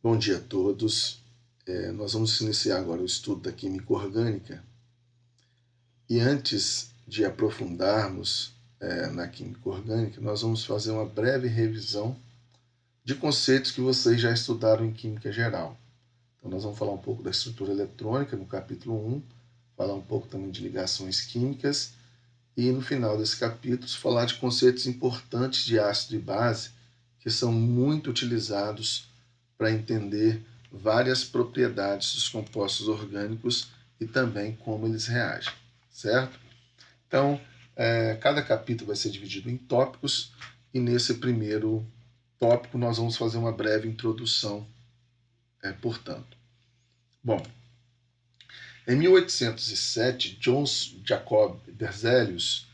Bom dia a todos. Nós vamos iniciar agora o estudo da química orgânica. E antes de aprofundarmos na química orgânica, nós vamos fazer uma breve revisão de conceitos que vocês já estudaram em química geral. Então, nós vamos falar um pouco da estrutura eletrônica no capítulo 1, falar um pouco também de ligações químicas e, no final desse capítulo, falar de conceitos importantes de ácido e base que são muito utilizados para entender várias propriedades dos compostos orgânicos e também como eles reagem, certo? Então, cada capítulo vai ser dividido em tópicos e nesse primeiro tópico nós vamos fazer uma breve introdução, portanto. Bom, em 1807, Jöns Jacob Berzelius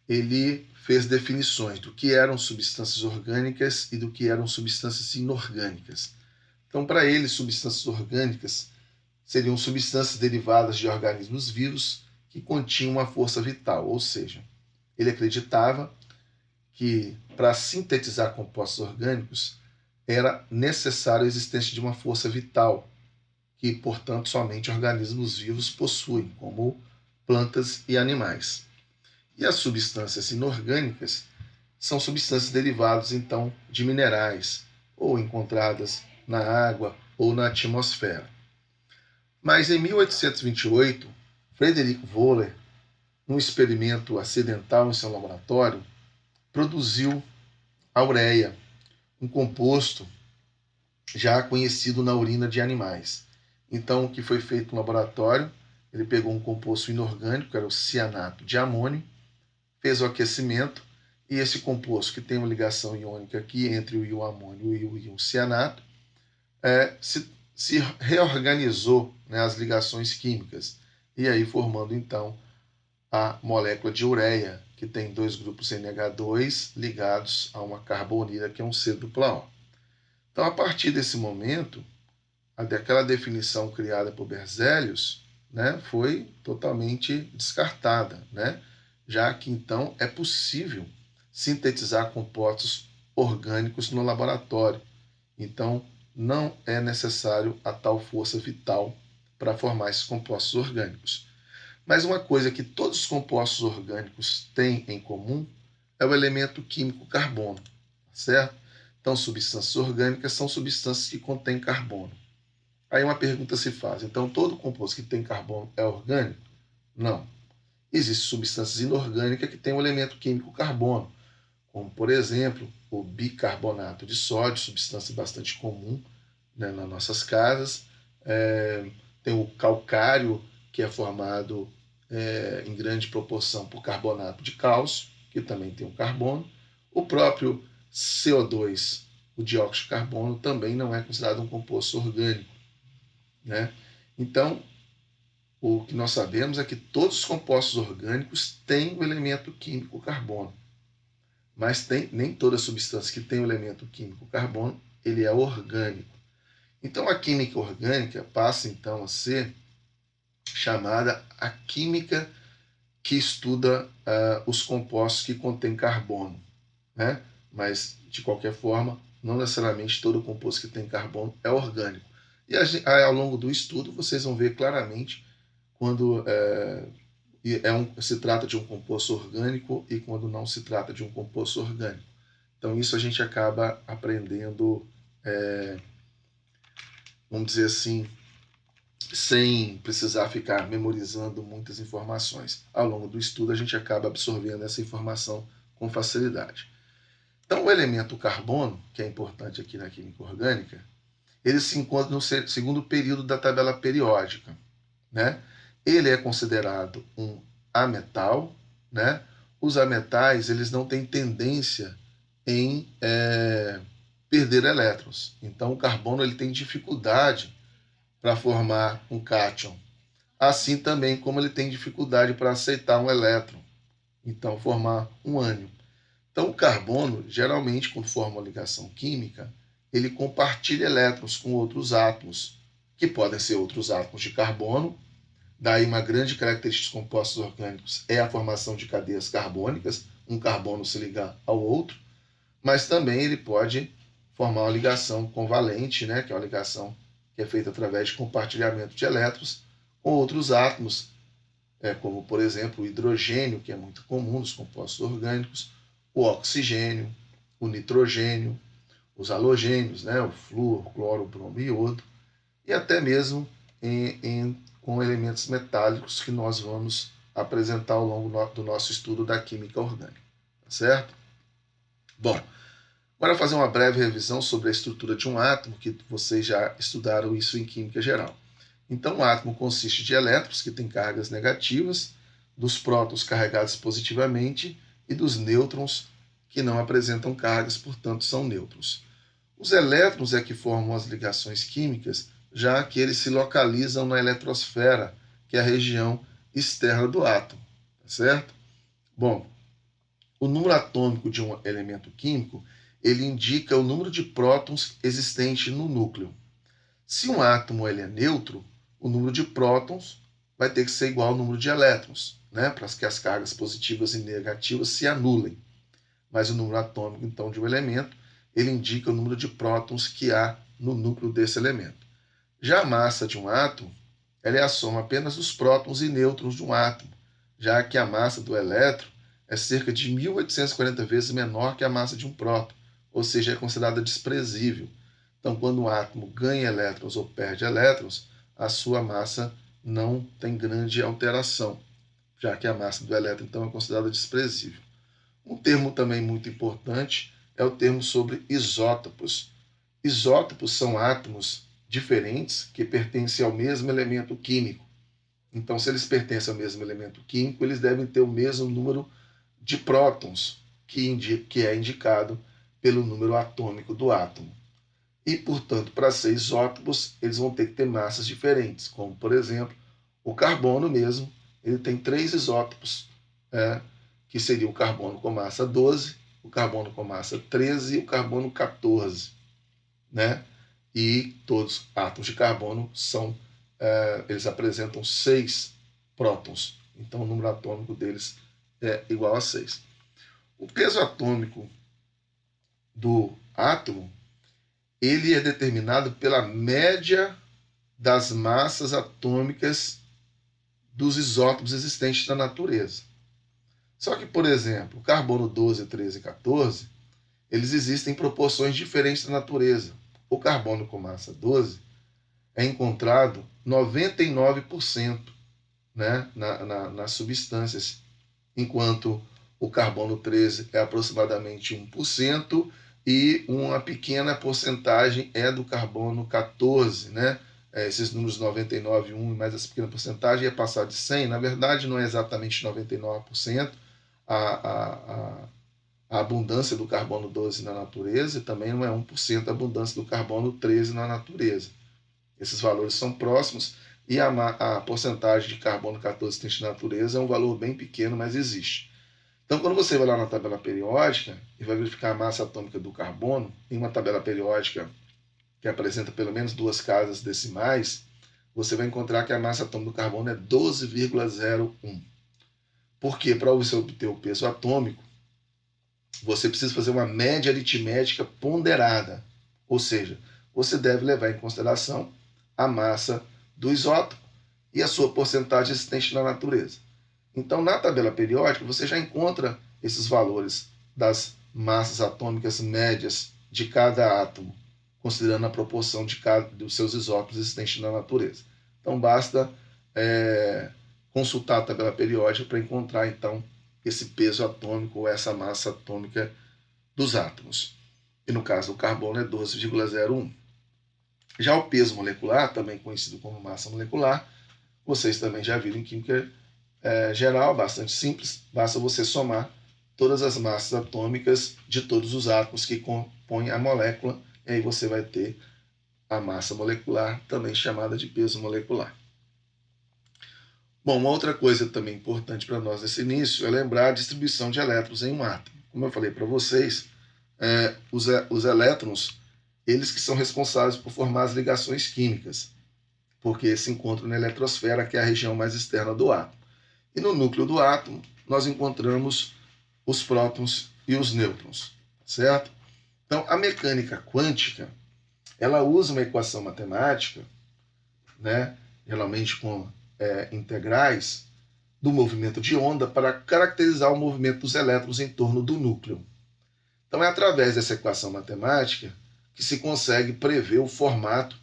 ele fez definições do que eram substâncias orgânicas e do que eram substâncias inorgânicas. Então, para ele, substâncias orgânicas seriam substâncias derivadas de organismos vivos que continham uma força vital, ou seja, ele acreditava que para sintetizar compostos orgânicos era necessária a existência de uma força vital, que, portanto, somente organismos vivos possuem, como plantas e animais. E as substâncias inorgânicas são substâncias derivadas, então, de minerais, ou encontradas na água ou na atmosfera. Mas em 1828, Frederick Wöhler, num experimento acidental em seu laboratório, produziu a ureia, um composto já conhecido na urina de animais. Então, o que foi feito no laboratório? Ele pegou um composto inorgânico, que era o cianato de amônio, fez o aquecimento, e esse composto, que tem uma ligação iônica aqui entre o íon amônio e o íon cianato, se reorganizou, né, as ligações químicas, e aí formando então a molécula de ureia, que tem dois grupos NH2 ligados a uma carbonila, que é um C dupla O. Então, a partir desse momento, aquela definição criada por Berzelius, né, foi totalmente descartada, né, já que então é possível sintetizar compostos orgânicos no laboratório. Então, não é necessário a tal força vital para formar esses compostos orgânicos. Mas uma coisa que todos os compostos orgânicos têm em comum é o elemento químico carbono, certo? Então, substâncias orgânicas são substâncias que contêm carbono. Aí uma pergunta se faz: então todo composto que tem carbono é orgânico? Não. Existem substâncias inorgânicas que têm o elemento químico carbono, como, por exemplo, o bicarbonato de sódio, substância bastante comum, né, nas nossas casas. Tem o calcário, que é formado em grande proporção por carbonato de cálcio, que também tem um carbono. O próprio CO2, o dióxido de carbono, também não é considerado um composto orgânico, né? Então, o que nós sabemos é que todos os compostos orgânicos têm o elemento químico carbono, mas nem toda substância que tem o elemento químico carbono ele é orgânico. Então, a química orgânica passa então a ser chamada a química que estuda os compostos que contêm carbono, né? Mas, de qualquer forma, não necessariamente todo composto que tem carbono é orgânico. E ao longo do estudo, vocês vão ver claramente quando se trata de um composto orgânico e quando não se trata de um composto orgânico. Então, isso a gente acaba aprendendo, vamos dizer assim, sem precisar ficar memorizando muitas informações. Ao longo do estudo, a gente acaba absorvendo essa informação com facilidade. Então, o elemento carbono, que é importante aqui na química orgânica, ele se encontra no segundo período da tabela periódica, né? Ele é considerado um ametal, né? Os ametais, eles não têm tendência em perder elétrons. Então, o carbono ele tem dificuldade para formar um cátion. Assim também como ele tem dificuldade para aceitar um elétron, então formar um ânion. Então, o carbono, geralmente, quando forma uma ligação química, ele compartilha elétrons com outros átomos, que podem ser outros átomos de carbono. Daí, uma grande característica dos compostos orgânicos é a formação de cadeias carbônicas, um carbono se ligar ao outro, mas também ele pode formar uma ligação covalente, né, que é uma ligação que é feita através de compartilhamento de elétrons com outros átomos, como, por exemplo, o hidrogênio, que é muito comum nos compostos orgânicos, o oxigênio, o nitrogênio, os halogênios, né, o flúor, cloro, bromo e iodo, e até mesmo com elementos metálicos que nós vamos apresentar ao longo do nosso estudo da química orgânica, tá certo? Bom, agora fazer uma breve revisão sobre a estrutura de um átomo, que vocês já estudaram isso em química geral. Então, o átomo consiste de elétrons, que têm cargas negativas, dos prótons carregados positivamente e dos nêutrons, que não apresentam cargas, portanto, são nêutrons. Os elétrons é que formam as ligações químicas, já que eles se localizam na eletrosfera, que é a região externa do átomo, certo? Bom, o número atômico de um elemento químico, ele indica o número de prótons existente no núcleo. Se um átomo ele é neutro, o número de prótons vai ter que ser igual ao número de elétrons, né, para que as cargas positivas e negativas se anulem. Mas o número atômico, então, de um elemento, ele indica o número de prótons que há no núcleo desse elemento. Já a massa de um átomo, ela é a soma apenas dos prótons e nêutrons de um átomo, já que a massa do elétron é cerca de 1840 vezes menor que a massa de um próton, ou seja, é considerada desprezível. Então, quando um átomo ganha elétrons ou perde elétrons, a sua massa não tem grande alteração, já que a massa do elétron, então, é considerada desprezível. Um termo também muito importante é o termo sobre isótopos. Isótopos são átomos diferentes que pertencem ao mesmo elemento químico. Então, se eles pertencem ao mesmo elemento químico, eles devem ter o mesmo número de prótons, que é indicado pelo número atômico do átomo. E, portanto, para ser isótopos, eles vão ter que ter massas diferentes, como, por exemplo, o carbono mesmo, ele tem 3 isótopos, que seria o carbono com massa 12, o carbono com massa 13 e o carbono 14, né? E todos os átomos de carbono eles apresentam 6 prótons, então o número atômico deles é igual a 6. O peso atômico do átomo, ele é determinado pela média das massas atômicas dos isótopos existentes na natureza. Só que, por exemplo, o carbono 12, 13 e 14, eles existem em proporções diferentes na natureza. O carbono com massa 12 é encontrado 99%, né, nas substâncias, enquanto o carbono 13 é aproximadamente 1% e uma pequena porcentagem é do carbono 14, né? Esses números 99, 1 e mais essa pequena porcentagem é passar de 100. Na verdade, não é exatamente 99%. A abundância do carbono 12 na natureza e também não é 1% a abundância do carbono 13 na natureza. Esses valores são próximos e a porcentagem de carbono 14 existente na natureza é um valor bem pequeno, mas existe. Então, quando você vai lá na tabela periódica e vai verificar a massa atômica do carbono, em uma tabela periódica que apresenta pelo menos 2 casas decimais, você vai encontrar que a massa atômica do carbono é 12,01. Porque para você obter o peso atômico, você precisa fazer uma média aritmética ponderada, ou seja, você deve levar em consideração a massa do isótopo e a sua porcentagem existente na natureza. Então, na tabela periódica, você já encontra esses valores das massas atômicas médias de cada átomo, considerando a proporção de cada dos seus isótopos existentes na natureza. Então, basta consultar a tabela periódica para encontrar, então, esse peso atômico ou essa massa atômica dos átomos. E no caso do carbono é 12,01. Já o peso molecular, também conhecido como massa molecular, vocês também já viram em química geral, bastante simples, basta você somar todas as massas atômicas de todos os átomos que compõem a molécula, e aí você vai ter a massa molecular, também chamada de peso molecular. Bom, uma outra coisa também importante para nós nesse início é lembrar a distribuição de elétrons em um átomo. Como eu falei para vocês, os elétrons, eles que são responsáveis por formar as ligações químicas, porque se encontram na eletrosfera, que é a região mais externa do átomo. E no núcleo do átomo, nós encontramos os prótons e os nêutrons, certo? Então, a mecânica quântica, ela usa uma equação matemática, né, geralmente com integrais, do movimento de onda para caracterizar o movimento dos elétrons em torno do núcleo. Então, é através dessa equação matemática que se consegue prever o formato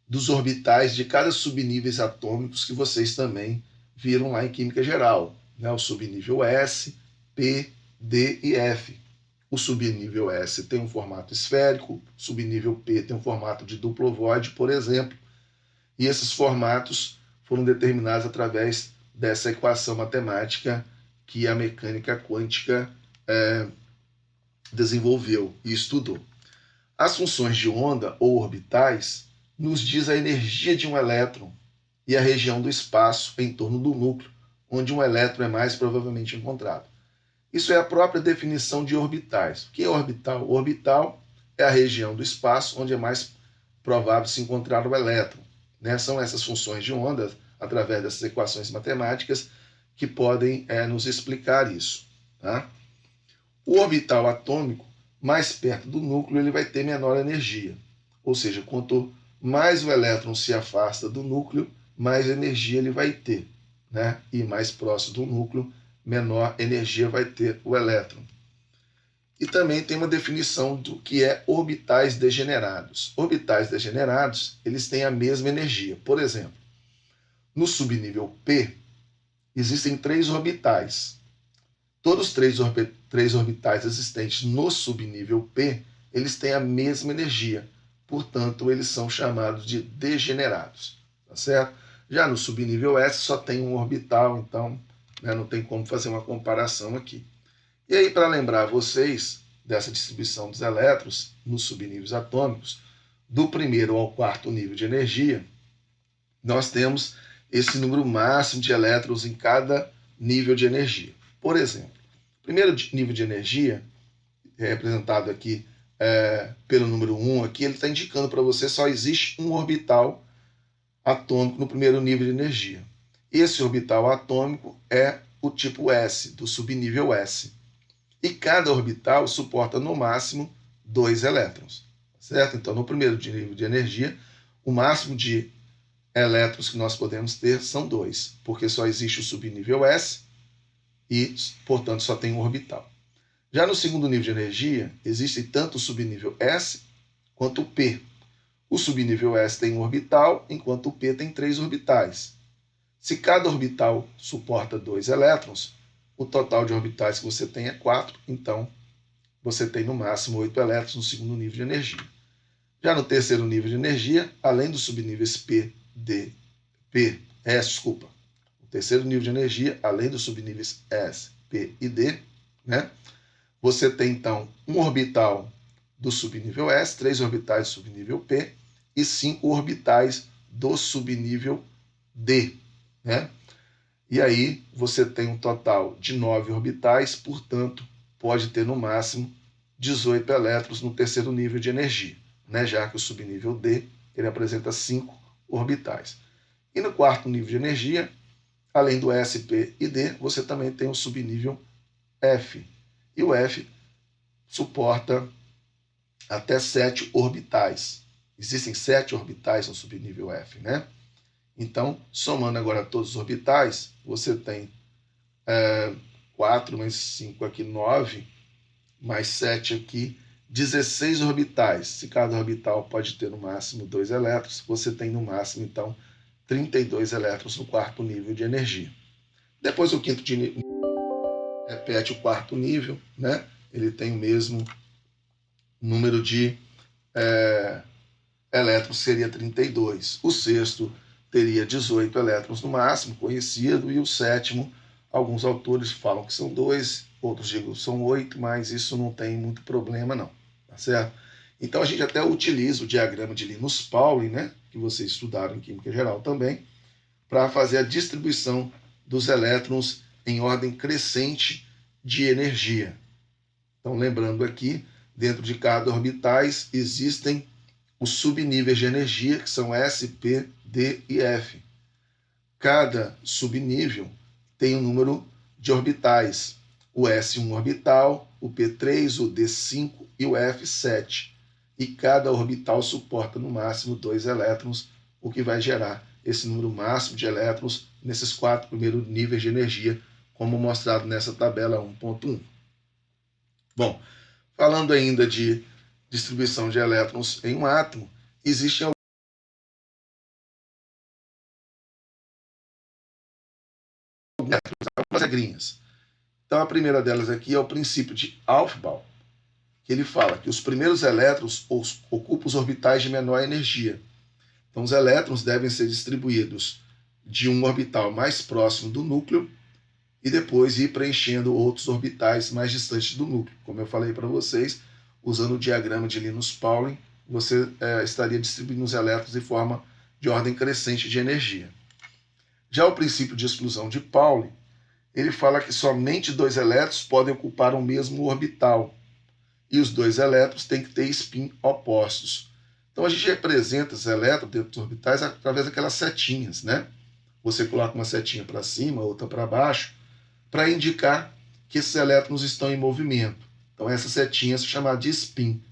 dos orbitais de cada subníveis atômicos que vocês também viram lá em Química Geral, né? O subnível S, P, D e F. O subnível S tem um formato esférico, o subnível P tem um formato de duplo ovoide, por exemplo, e esses formatos foram determinados através dessa equação matemática que a mecânica quântica desenvolveu e estudou. As funções de onda ou orbitais nos diz a energia de um elétron e a região do espaço em torno do núcleo, onde um elétron é mais provavelmente encontrado. Isso é a própria definição de orbitais. O que é orbital? O orbital é a região do espaço onde é mais provável se encontrar o elétron. Né? São essas funções de onda, através dessas equações matemáticas, que podem nos explicar isso. Tá? O orbital atômico, mais perto do núcleo, ele vai ter menor energia. Ou seja, quanto mais o elétron se afasta do núcleo, mais energia ele vai ter. Né? E mais próximo do núcleo, menor energia vai ter o elétron. E também tem uma definição do que é orbitais degenerados. Orbitais degenerados, eles têm a mesma energia. Por exemplo, no subnível P, existem 3 orbitais. Todos os três orbitais existentes no subnível P, eles têm a mesma energia. Portanto, eles são chamados de degenerados. Tá certo? Já no subnível S só tem um orbital, então não tem como fazer uma comparação aqui. E aí, para lembrar vocês dessa distribuição dos elétrons nos subníveis atômicos, do primeiro ao quarto nível de energia, nós temos esse número máximo de elétrons em cada nível de energia. Por exemplo, o primeiro nível de energia, representado aqui pelo número 1, aqui, ele está indicando para você que só existe um orbital atômico no primeiro nível de energia. Esse orbital atômico é o tipo S, do subnível S. E cada orbital suporta no máximo 2 elétrons. Certo? Então, no primeiro nível de energia, o máximo de elétrons que nós podemos ter são 2, porque só existe o subnível S e, portanto, só tem um orbital. Já no segundo nível de energia, existe tanto o subnível S quanto o P. O subnível S tem um orbital, enquanto o P tem 3 orbitais. Se cada orbital suporta 2 elétrons, o total de orbitais que você tem é 4, então você tem no máximo 8 elétrons no segundo nível de energia. Já no terceiro nível de energia, além dos subníveis P, D, o terceiro nível de energia, além dos subníveis S, P e D, né? Você tem então um orbital do subnível S, 3 orbitais do subnível P e 5 orbitais do subnível D, né? E aí você tem um total de 9 orbitais, portanto, pode ter no máximo 18 elétrons no terceiro nível de energia, né? Já que o subnível D ele apresenta 5 orbitais. E no quarto nível de energia, além do S, P e D, você também tem o subnível F. E o F suporta até 7 orbitais. Existem 7 orbitais no subnível F, né? Então, somando agora todos os orbitais, você tem 4 mais 5 aqui, 9, mais 7 aqui, 16 orbitais. Se cada orbital pode ter no máximo 2 elétrons, você tem no máximo, então, 32 elétrons no quarto nível de energia. Depois o quinto nível repete o quarto nível, né? Ele tem o mesmo número de elétrons, seria 32. O sexto teria 18 elétrons no máximo, conhecido, e o sétimo, alguns autores falam que são 2, outros dizem que são 8, mas isso não tem muito problema não, tá certo? Então a gente até utiliza o diagrama de Linus Pauling, né, que vocês estudaram em Química Geral também, para fazer a distribuição dos elétrons em ordem crescente de energia. Então, lembrando aqui, dentro de cada orbitais existem os subníveis de energia, que são S, P, D e F. Cada subnível tem um número de orbitais. o S1 orbital, o P3, o D5 e o F7. E cada orbital suporta no máximo 2 elétrons, o que vai gerar esse número máximo de elétrons nesses 4 primeiros níveis de energia, como mostrado nessa tabela 1.1. Bom, falando ainda de distribuição de elétrons em um átomo, existem algumas regrinhas. Então, a primeira delas aqui é o princípio de Aufbau, que ele fala que os primeiros elétrons ocupam os orbitais de menor energia. Então, os elétrons devem ser distribuídos de um orbital mais próximo do núcleo e depois ir preenchendo outros orbitais mais distantes do núcleo. Como eu falei para vocês, usando o diagrama de Linus Pauling, você estaria distribuindo os elétrons de forma de ordem crescente de energia. Já o princípio de exclusão de Pauling, ele fala que somente 2 elétrons podem ocupar o mesmo orbital, e os 2 elétrons têm que ter spin opostos. Então a gente representa os elétrons dentro dos orbitais através daquelas setinhas, né? Você coloca uma setinha para cima, outra para baixo, para indicar que esses elétrons estão em movimento. Então essa setinha é chamada de spin.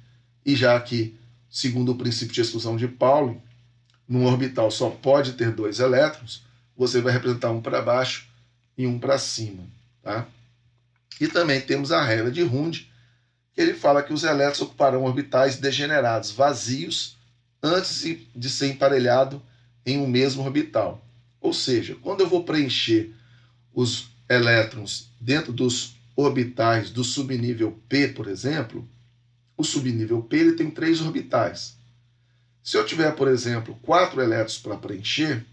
E já que, segundo o princípio de exclusão de Pauling, num orbital só pode ter 2 elétrons, você vai representar um para baixo e um para cima. Tá? E também temos a regra de Hund, que ele fala que os elétrons ocuparão orbitais degenerados, vazios, antes de ser emparelhado em um mesmo orbital. Ou seja, quando eu vou preencher os elétrons dentro dos orbitais do subnível P, por exemplo, o subnível P ele tem 3 orbitais. Se eu tiver, por exemplo, 4 elétrons para preencher,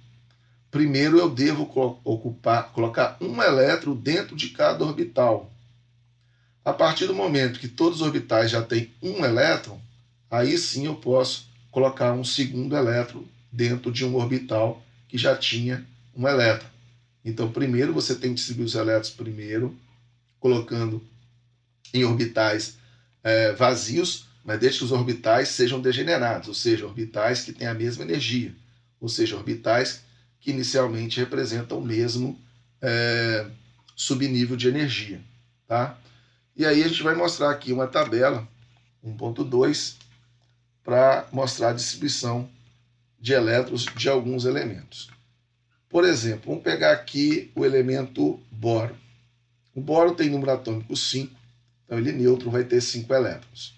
primeiro eu devo colocar um elétron dentro de cada orbital. A partir do momento que todos os orbitais já têm um elétron, aí sim eu posso colocar um segundo elétron dentro de um orbital que já tinha um elétron. Então, primeiro você tem que distribuir os elétrons primeiro, colocando em orbitais vazios, mas desde que os orbitais sejam degenerados, ou seja, orbitais que têm a mesma energia, ou seja, orbitais que inicialmente representam o mesmo subnível de energia. Tá? E aí a gente vai mostrar aqui uma tabela 1.2 para mostrar a distribuição de elétrons de alguns elementos. Por exemplo, vamos pegar aqui o elemento boro. O boro tem número atômico 5, então ele neutro vai ter 5 elétrons.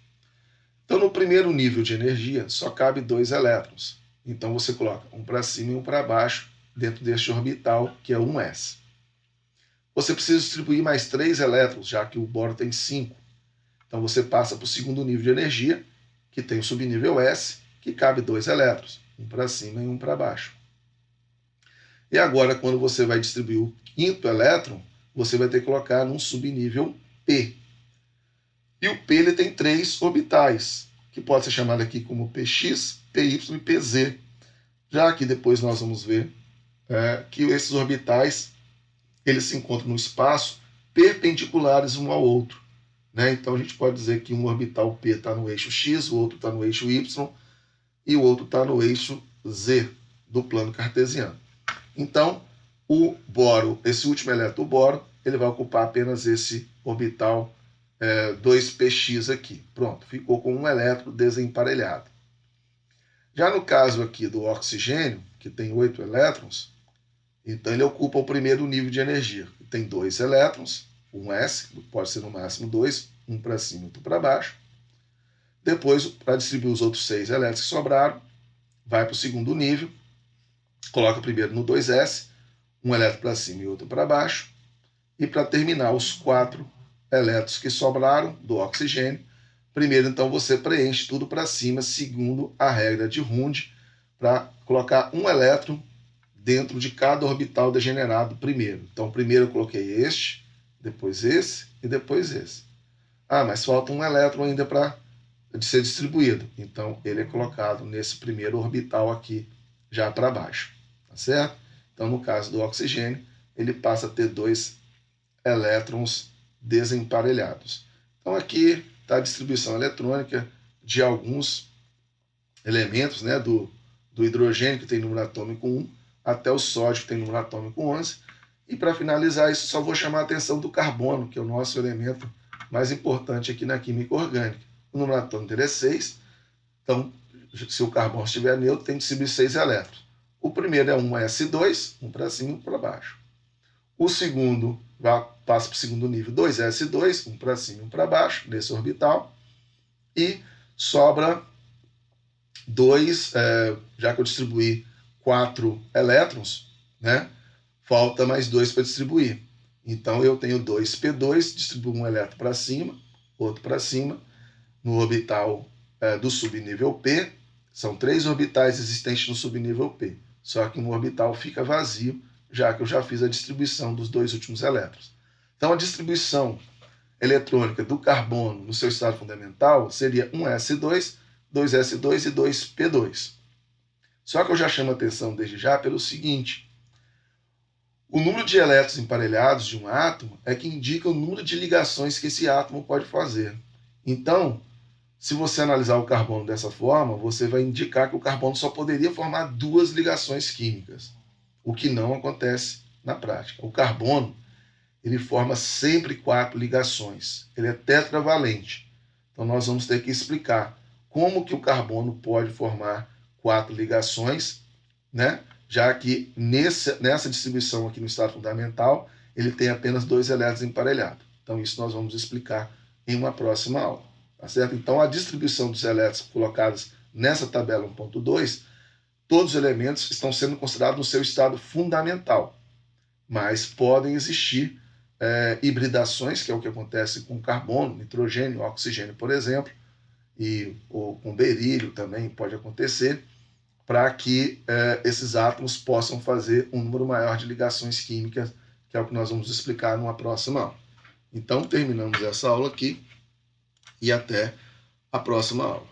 Então, no primeiro nível de energia, só cabe 2 elétrons. Então, você coloca um para cima e um para baixo dentro deste orbital, que é 1s. Você precisa distribuir mais 3 elétrons, já que o boro tem 5. Então, você passa para o segundo nível de energia, que tem o subnível S, que cabe 2 elétrons, um para cima e um para baixo. E agora, quando você vai distribuir o quinto elétron, você vai ter que colocar num subnível P. E o P ele tem 3 orbitais, que pode ser chamado aqui como PX, PY e PZ. Já que depois nós vamos ver que esses orbitais eles se encontram no espaço perpendiculares um ao outro. Né? Então a gente pode dizer que um orbital P está no eixo X, o outro está no eixo Y e o outro está no eixo Z do plano cartesiano. Então, o boro, esse último elétron, o boro, ele vai ocupar apenas esse orbital 2px aqui. Pronto, ficou com um elétron desemparelhado. Já no caso aqui do oxigênio, que tem 8 elétrons, então ele ocupa o primeiro nível de energia. Tem 2 elétrons, um S, pode ser no máximo 2, um para cima e outro para baixo. Depois, para distribuir os outros 6 elétrons que sobraram, vai para o segundo nível, coloca primeiro no 2s, um elétron para cima e outro para baixo, e para terminar os 4 elétrons que sobraram do oxigênio, primeiro então você preenche tudo para cima, segundo a regra de Hund, para colocar um elétron dentro de cada orbital degenerado primeiro. Então primeiro eu coloquei este, depois esse e depois esse. Ah, mas falta um elétron ainda para ser distribuído. Então ele é colocado nesse primeiro orbital aqui, já para baixo. Tá certo? Então no caso do oxigênio, ele passa a ter 2 elétrons desemparelhados. Então aqui está a distribuição eletrônica de alguns elementos, né, do hidrogênio, que tem número atômico 1, até o sódio, que tem número atômico 11, E para finalizar isso, só vou chamar a atenção do carbono, que é o nosso elemento mais importante aqui na química orgânica. O número atômico dele é 6, então, se o carbono estiver neutro, tem de subir 6 elétrons. O primeiro é um S2, um para cima e um para baixo. O segundo passa para o segundo nível, 2S2, um para cima e um para baixo, nesse orbital. E sobra 2, já que eu distribuí 4 elétrons, né? Falta mais 2 para distribuir. Então, eu tenho 2p2, distribuo um elétron para cima, outro para cima, no orbital do subnível P. São 3 orbitais existentes no subnível P. Só que um orbital fica vazio, já que eu já fiz a distribuição dos 2 últimos elétrons. Então, a distribuição eletrônica do carbono no seu estado fundamental seria 1s2, 2s2 e 2p2. Só que eu já chamo a atenção desde já pelo seguinte: o número de elétrons emparelhados de um átomo é que indica o número de ligações que esse átomo pode fazer. Então, se você analisar o carbono dessa forma, você vai indicar que o carbono só poderia formar 2 ligações químicas, o que não acontece na prática. O carbono, ele forma sempre 4 ligações. Ele é tetravalente. Então, nós vamos ter que explicar como que o carbono pode formar 4 ligações, né? Já que nessa distribuição aqui no estado fundamental, ele tem apenas 2 elétrons emparelhados. Então, isso nós vamos explicar em uma próxima aula. Tá certo? Então, a distribuição dos elétrons colocados nessa tabela 1.2, todos os elementos estão sendo considerados no seu estado fundamental, mas podem existir hibridações, que é o que acontece com carbono, nitrogênio, oxigênio, por exemplo, ou com berílio também pode acontecer, para que esses átomos possam fazer um número maior de ligações químicas, que é o que nós vamos explicar numa próxima aula. Então, terminamos essa aula aqui e até a próxima aula.